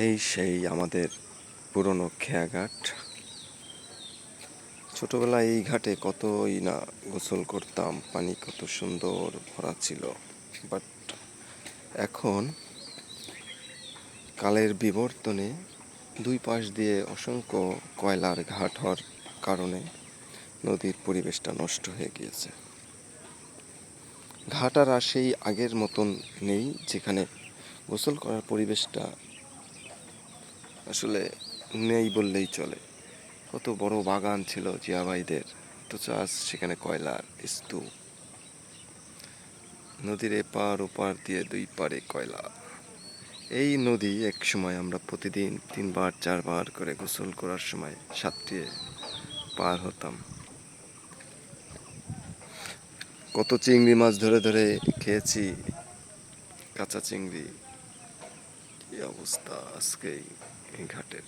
এই সেই আমাদের পুরনো খেয়াঘাট। ছোটবেলায় এই ঘাটে কতই না গোসল করতাম, পানি কত সুন্দর ভরা ছিল। বাট এখন কালের বিবর্তনে দুই পাশ দিয়ে অসংখ্য কয়লার ঘাট হওয়ার কারণে নদীর পরিবেশটা নষ্ট হয়ে গিয়েছে। ঘাট আর সেই আগের মতন নেই, যেখানে গোসল করার পরিবেশটা আসলে নেই বললেই চলে। কত বড় বাগান ছিল জিয়াবাইদের, অথচ আজ সেখানে কয়লার স্তূপ। নদীর এপার ওপার দিয়ে দুই পারে কয়লা। এই নদী এক সময় আমরা প্রতিদিন 3 বার 4 বার করে গোসল করার সময় সাঁতরিয়ে পার হতাম। কত চিংড়ি মাছ ধরে ধরে খেয়েছি, কাঁচা চিংড়ি। কি অবস্থা আজকে এই ঘাটের!